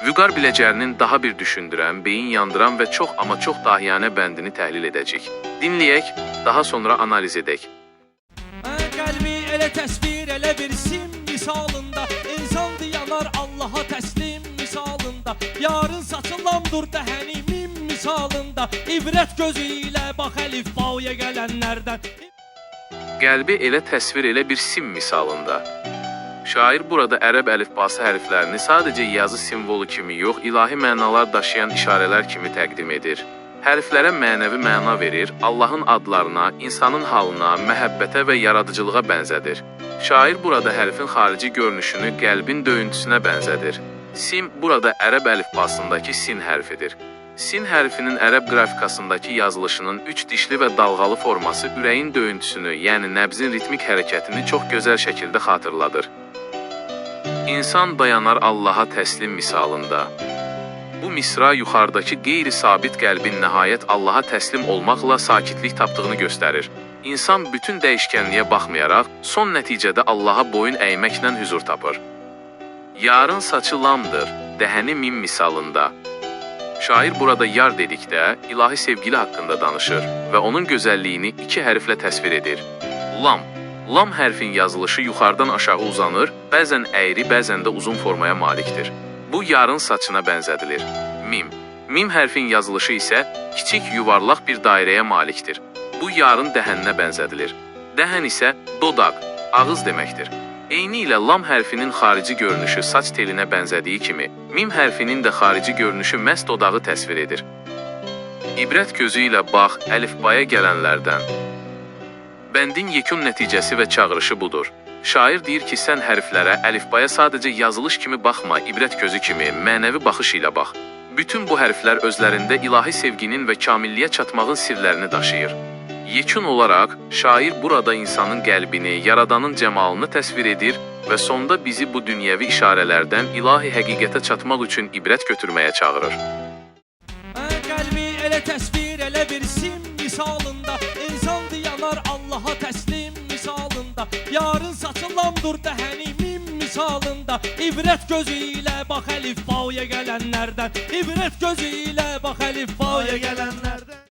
Vüqar biləcərinin daha bir düşündürən, beyin yandıran və çox amma çox dahiyanə bəndini təhlil edəcək. Dinləyək, daha sonra analiz edək. Qəlbi elə təsvir, elə bir sim misalında, insan yanar Allaha təslim misalında, yarın saçılan dur dəhəni mim misalında, ibrət gözü ilə bax əlifbaya gələnlərdən. Qəlbi elə təsvir, elə bir sim misalında. Şair burada ərəb əlifbası hərflərini sadəcə yazı simvolu kimi yox, ilahi mənalar daşıyan işarələr kimi təqdim edir. Hərflərə mənəvi məna verir, Allahın adlarına, insanın halına, məhəbbətə və yaradıcılığa bənzədir. Şair burada hərfin xarici görünüşünü qəlbin döyüntüsünə bənzədir. Sim burada ərəb əlifbasındakı sin hərfidir. Sin hərfinin ərəb qrafikasındakı yazılışının üç dişli və dalğalı forması ürəyin döyüntüsünü, yəni nəbzin ritmik hərəkətini çox gözəl şəkildə xatırladır. İnsan dayanar Allaha təslim misalında. Bu misra yuxarıdakı qeyri-sabit qəlbin nəhayət Allaha təslim olmaqla sakitlik tapdığını göstərir. İnsan bütün dəyişkənliyə baxmayaraq, son nəticədə Allaha boyun əyməklə hüzur tapır. Yarın saçı lamdır, dəhəni mim misalında. Şair burada yar dedikdə, ilahi sevgili haqqında danışır və onun gözəlliyini iki hərflə təsvir edir. Lam. Lam hərfin yazılışı yuxarıdan aşağı uzanır, bəzən əyri, bəzən də uzun formaya malikdir. Bu yarın saçına bənzədilir. Mim. Mim hərfin yazılışı isə kiçik yuvarlaq bir dairəyə malikdir. Bu yarın dəhəninə bənzədilir. Dəhən isə dodaq, ağız deməkdir. Eyni ilə lam hərfinin xarici görünüşü saç telinə bənzədiyi kimi, mim hərfinin də xarici görünüşü məhz dodağı təsvir edir. İbrət gözü ilə bax, əlifbaya gələnlərdən. Bəndin yekun nəticəsi və çağırışı budur. Şair deyir ki, sən hərflərə, əlifbaya sadəcə yazılış kimi baxma, ibrət gözü kimi, mənəvi baxış ilə bax. Bütün bu hərflər özlərində ilahi sevginin və kamilliyə çatmağın sirlərini daşıyır. Yekun olaraq, şair burada insanın qəlbini, yaradanın cəmalını təsvir edir və sonda bizi bu dünyəvi işarələrdən ilahi həqiqətə çatmaq üçün ibrət götürməyə çağırır. Qəlbi elə təsvir, elə bir sim misalında, insan yanar Allaha təslim misalında, yarın saçılan dur dəhəni mim misalında, ibrət gözü ilə bax əlifbaya gələnlərdən, ibrət gözü ilə bax əlifbaya gələnlərdən.